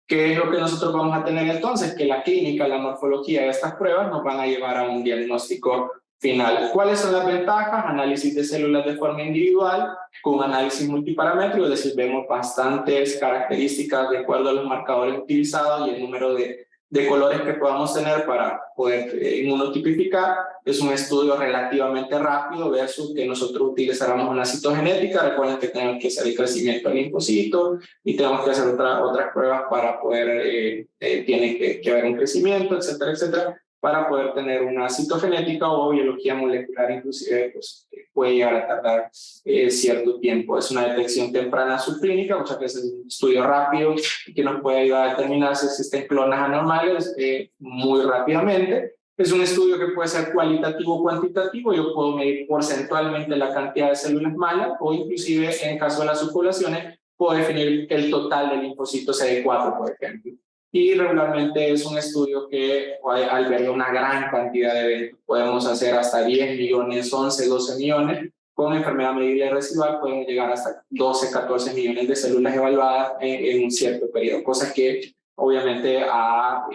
¿Qué es lo que nosotros vamos a tener entonces? Que la clínica, la morfología de estas pruebas nos van a llevar a un diagnóstico final. ¿Cuáles son las ventajas? Análisis de células de forma individual, con análisis multiparamétrico, es decir, vemos bastantes características de acuerdo a los marcadores utilizados y el número de colores que podamos tener para poder inmunotipificar. Es un estudio relativamente rápido versus que nosotros utilizáramos una citogenética. Recuerden que tenemos que hacer el crecimiento del linfocito y tenemos que hacer otras pruebas para poder, tiene que haber un crecimiento, etcétera, etcétera, para poder tener una citogenética o biología molecular, inclusive pues, puede llegar a tardar cierto tiempo. Es una detección temprana subclínica, muchas veces es un estudio rápido que nos puede ayudar a determinar si existen clonas anormales muy rápidamente. Es un estudio que puede ser cualitativo o cuantitativo. Yo puedo medir porcentualmente la cantidad de células malas o inclusive en el caso de las subpoblaciones puedo definir el total de linfocitos CD4, por ejemplo. Y regularmente es un estudio que alberga una gran cantidad de eventos. Podemos hacer hasta 10 millones, 11, 12 millones. Con enfermedad medible residual podemos llegar hasta 12, 14 millones de células evaluadas en un cierto periodo. Cosas que obviamente a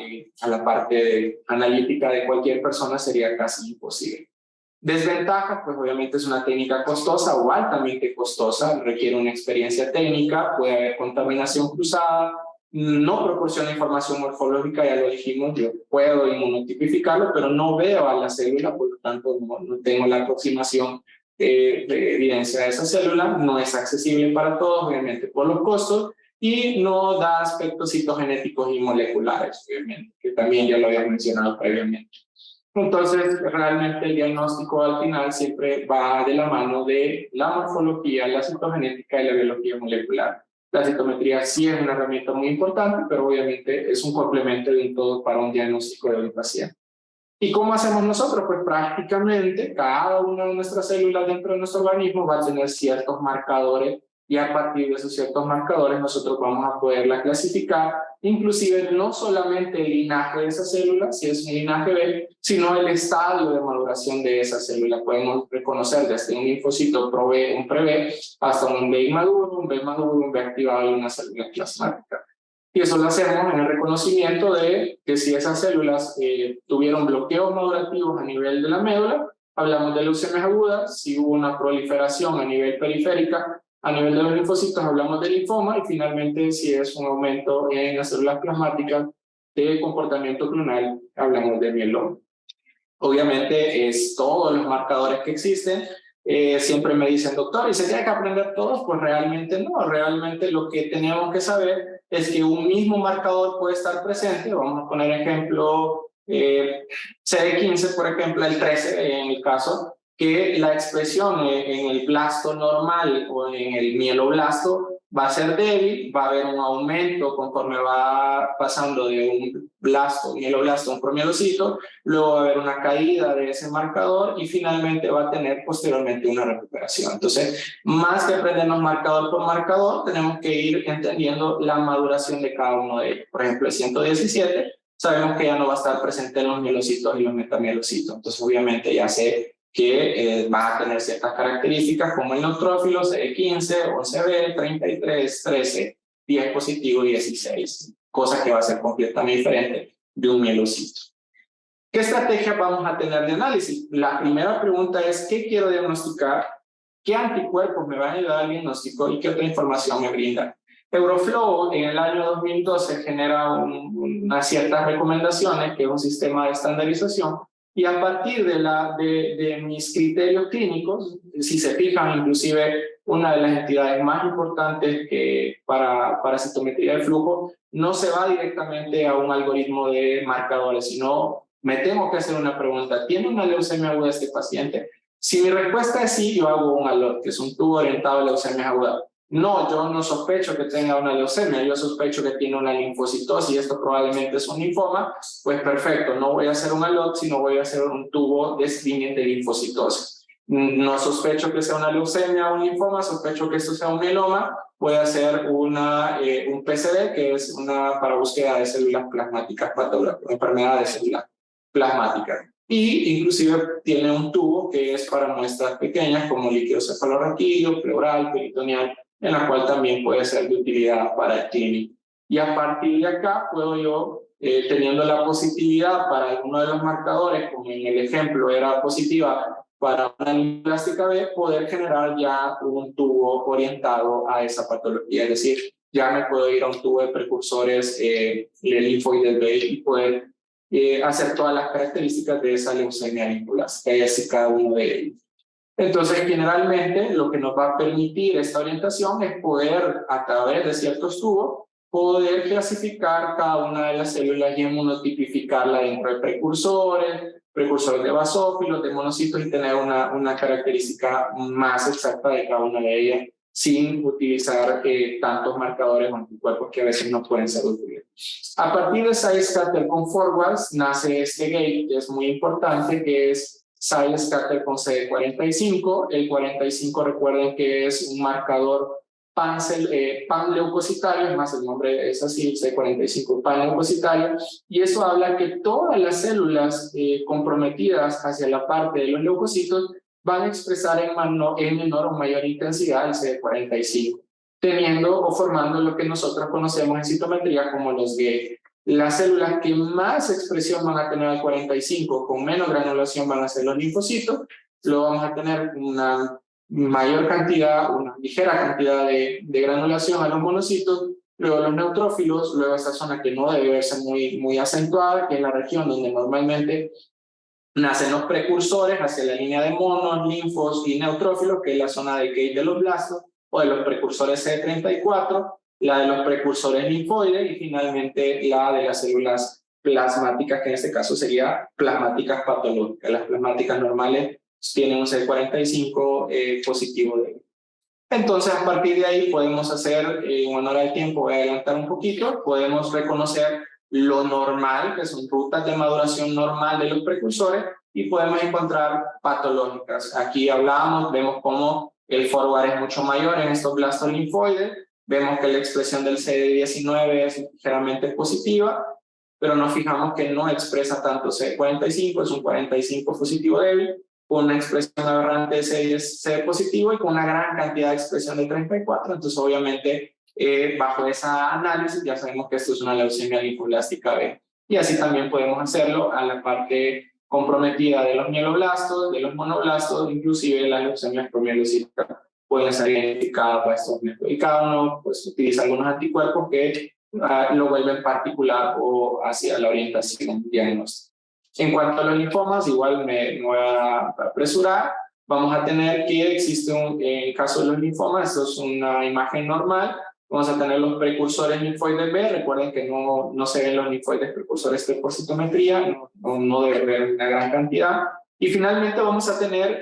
la parte analítica de cualquier persona sería casi imposible. Desventaja, pues obviamente es una técnica costosa o altamente costosa, requiere una experiencia técnica, puede haber contaminación cruzada, no proporciona información morfológica, ya lo dijimos, yo puedo inmunotipificarlo, pero no veo a la célula, por lo tanto no tengo la aproximación de evidencia de esa célula, no es accesible para todos, obviamente por los costos, y no da aspectos citogenéticos y moleculares, obviamente, que también ya lo había mencionado previamente. Entonces, realmente el diagnóstico al final siempre va de la mano de la morfología, la citogenética y la biología molecular. La citometría sí es una herramienta muy importante, pero obviamente es un complemento de un todo para un diagnóstico de un paciente. ¿Y cómo hacemos nosotros? Pues prácticamente cada una de nuestras células dentro de nuestro organismo va a tener ciertos marcadores y a partir de esos ciertos marcadores nosotros vamos a poderla clasificar, inclusive no solamente el linaje de esa célula, si es un linaje B, sino el estadio de maduración de esa célula. Podemos reconocer desde un linfocito un pre-B hasta un B inmaduro, un B maduro, un B activado y una célula plasmática. Y eso lo hacemos en el reconocimiento de que si esas células tuvieron bloqueos madurativos a nivel de la médula, hablamos de leucemias agudas. Si hubo una proliferación a nivel periférica, a nivel de los linfocitos, hablamos de linfoma. Y finalmente, si es un aumento en las células plasmáticas de comportamiento clonal, hablamos de mieloma. Obviamente, es todos los marcadores que existen. Siempre me dicen, doctor, ¿y se tiene que aprender todos? Pues realmente no. Realmente lo que tenemos que saber es que un mismo marcador puede estar presente. Vamos a poner ejemplo CD15, por ejemplo, el 13 en el caso, que la expresión en el blasto normal o en el mieloblasto va a ser débil, va a haber un aumento conforme va pasando de un blasto, mieloblasto a un promielocito, luego va a haber una caída de ese marcador y finalmente va a tener posteriormente una recuperación. Entonces, más que aprendernos marcador por marcador, tenemos que ir entendiendo la maduración de cada uno de ellos. Por ejemplo, el 117, sabemos que ya no va a estar presente en los mielocitos y los metamielocitos. Entonces, obviamente, ya sé que va a tener ciertas características como el neutrófilo, CD15, 11B, 33, 13, 10 positivo y 16, cosa que va a ser completamente diferente de un mielocito. ¿Qué estrategia vamos a tener de análisis? La primera pregunta es, ¿qué quiero diagnosticar? ¿Qué anticuerpos me van a ayudar al diagnóstico y qué otra información me brinda? Euroflow en el año 2012 genera unas ciertas recomendaciones, que es un sistema de estandarización, y a partir de mis criterios clínicos, si se fijan, inclusive una de las entidades más importantes que para citometría del flujo, no se va directamente a un algoritmo de marcadores, sino me tengo que hacer una pregunta. ¿Tiene una leucemia aguda este paciente? Si mi respuesta es sí, yo hago un ALOT, que es un tubo orientado a leucemia aguda. No, yo no sospecho que tenga una leucemia, yo sospecho que tiene una linfocitosis y esto probablemente es un linfoma, pues perfecto, no voy a hacer un ALOT, sino voy a hacer un tubo de screening de linfocitosis. No sospecho que sea una leucemia o un linfoma, sospecho que esto sea un mieloma, voy a hacer un PCD, que es una para búsqueda de células plasmáticas patológicas, enfermedad de células plasmáticas. Y inclusive tiene un tubo que es para muestras pequeñas como líquido cefalorraquídeo, pleural, peritoneal, en la cual también puede ser de utilidad para el clínico. Y a partir de acá puedo yo, teniendo la positividad para alguno de los marcadores, como en el ejemplo era positiva para una linfoblástica B, poder generar ya un tubo orientado a esa patología. Es decir, ya me puedo ir a un tubo de precursores linfoides B y poder hacer todas las características de esa leucemia linfoblástica y así cada uno de ellos. Entonces, generalmente, lo que nos va a permitir esta orientación es poder, a través de ciertos tubos, poder clasificar cada una de las células y inmunotipificarla dentro de precursores de basófilos, de monocitos y tener una característica más exacta de cada una de ellas sin utilizar tantos marcadores o anticuerpos que a veces no pueden ser útiles. A partir de SciScatter con Forwards nace este gate que es muy importante, que es SciScatter con CD45. El 45 recuerden que es un marcador panleucocitario, es más el nombre es así, CD45 panleucocitario, y eso habla que todas las células comprometidas hacia la parte de los leucocitos van a expresar en menor o mayor intensidad el CD45, teniendo o formando lo que nosotros conocemos en citometría como los gate. Las células que más expresión van a tener al 45 con menos granulación van a ser los linfocitos, luego vamos a tener una mayor cantidad, una ligera cantidad de granulación a los monocitos, luego los neutrófilos, luego esa zona que no debe verse muy acentuada, que es la región donde normalmente nacen los precursores hacia la línea de monos, linfos y neutrófilos, que es la zona de gate de los blastos, o de los precursores CD34, la de los precursores linfoides y finalmente la de las células plasmáticas, que en este caso sería plasmáticas patológicas. Las plasmáticas normales tienen un CD45 positivo de. Entonces, a partir de ahí podemos hacer, en honor al tiempo, voy a adelantar un poquito, podemos reconocer lo normal, que son rutas de maduración normal de los precursores, y podemos encontrar patológicas. Aquí hablamos, vemos cómo el forward es mucho mayor en estos blastos linfoides, vemos que la expresión del CD19 es ligeramente positiva, pero nos fijamos que no expresa tanto CD45, es un 45 positivo débil, con una expresión aberrante de CD positivo y con una gran cantidad de expresión de 34, entonces obviamente bajo ese análisis ya sabemos que esto es una leucemia linfoblástica B. Y así también podemos hacerlo a la parte comprometida de los mieloblastos, de los monoblastos, inclusive las leucemias promielocíticas pueden ser identificadas por estos métodos. Y cada uno pues, utiliza algunos anticuerpos que lo vuelven particular o hacia la orientación diagnóstica. En cuanto a los linfomas, igual me voy a apresurar. Vamos a tener que existe en el caso de los linfomas, esto es una imagen normal. Vamos a tener los precursores linfoides B. Recuerden que no se ven los linfoides precursores por citometría, no debe haber una gran cantidad. Y finalmente vamos a tener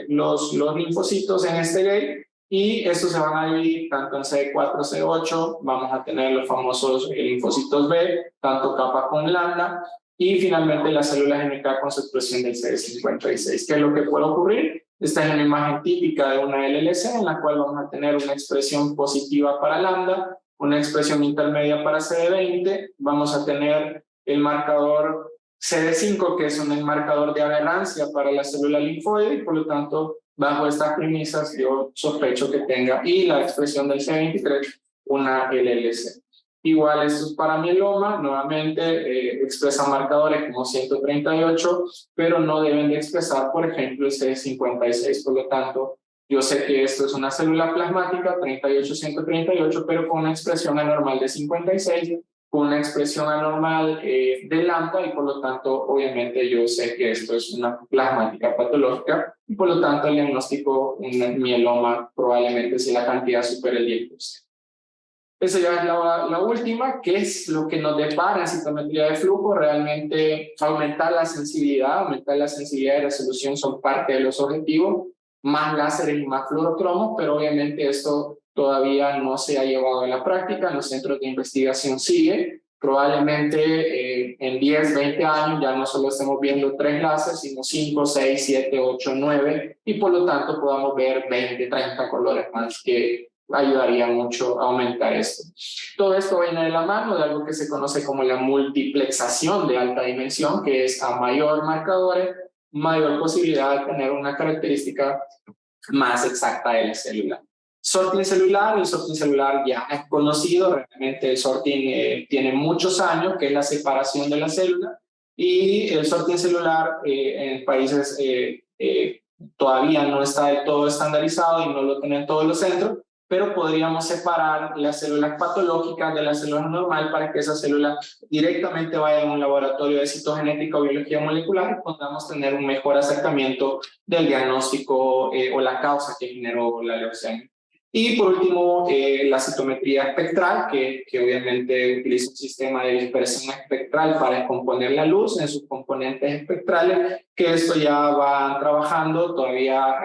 los linfocitos en este gate, y estos se van a dividir tanto en CD4, CD8. Vamos a tener los famosos linfocitos B, tanto kappa con lambda, y finalmente las células NK con su expresión del CD56. ¿Qué es lo que puede ocurrir? Esta es una imagen típica de una LLC, en la cual vamos a tener una expresión positiva para lambda, una expresión intermedia para CD20, vamos a tener el marcador CD5, que es un marcador de aberrancia para la célula linfoide, y por lo tanto, bajo estas premisas, yo sospecho que tenga, y la expresión del CD23, una LLC. Igual, estos para mieloma, nuevamente expresan marcadores como 138, pero no deben de expresar, por ejemplo, el CD56. Por lo tanto, yo sé que esto es una célula plasmática, 38-138, pero con una expresión anormal de 56, con una expresión anormal de lambda, y por lo tanto, obviamente, yo sé que esto es una plasmática patológica, y por lo tanto, el diagnóstico, un mieloma, probablemente si la cantidad supera el 10%. Esa ya es la última, que es lo que nos depara en citometría de flujo. Realmente aumentar la sensibilidad y resolución son parte de los objetivos, más láseres y más fluorocromos, pero obviamente esto todavía no se ha llevado a la práctica. En los centros de investigación sigue. Probablemente en 10, 20 años ya no solo estemos viendo 3 láseres, sino 5, 6, 7, 8, 9, y por lo tanto podamos ver 20, 30 colores más, que ayudaría mucho a aumentar esto. Todo esto viene de la mano de algo que se conoce como la multiplexación de alta dimensión, que es a mayor marcadores, mayor posibilidad de tener una característica más exacta de la célula. Sorting celular, el sorting celular ya es conocido, realmente el sorting tiene muchos años, que es la separación de la célula, y el sorting celular en países todavía no está del todo estandarizado y no lo tienen todos los centros, pero podríamos separar las células patológicas de las células normales para que esa célula directamente vaya a un laboratorio de citogenética o biología molecular y podamos tener un mejor acercamiento del diagnóstico o la causa que generó la leucemia. Y por último, la citometría espectral, que obviamente utiliza un sistema de dispersión espectral para descomponer la luz en sus componentes espectrales, que esto ya va trabajando, todavía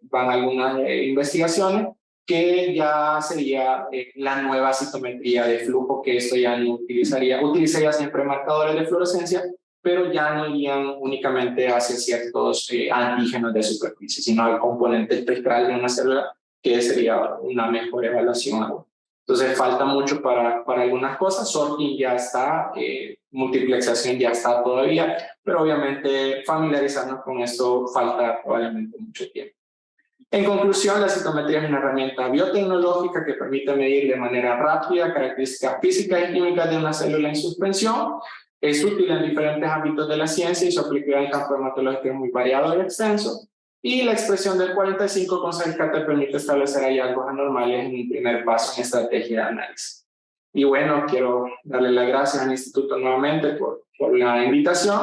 van algunas investigaciones, que ya sería la nueva citometría de flujo, que esto ya no utilizaría siempre marcadores de fluorescencia, pero ya no irían únicamente hacia ciertos antígenos de superficie, sino al componente espectral de una célula, que sería una mejor evaluación. Entonces falta mucho para algunas cosas. Sorting ya está, multiplexación ya está todavía, pero obviamente familiarizarnos con esto falta probablemente mucho tiempo. En conclusión, la citometría es una herramienta biotecnológica que permite medir de manera rápida características físicas y químicas de una célula en suspensión. Es útil en diferentes ámbitos de la ciencia y su aplicación en campo hematológico es muy variado y extenso. Y la expresión del 45 con te permite establecer hallazgos anormales en un primer paso en estrategia de análisis. Y bueno, quiero darle las gracias al Instituto nuevamente por la invitación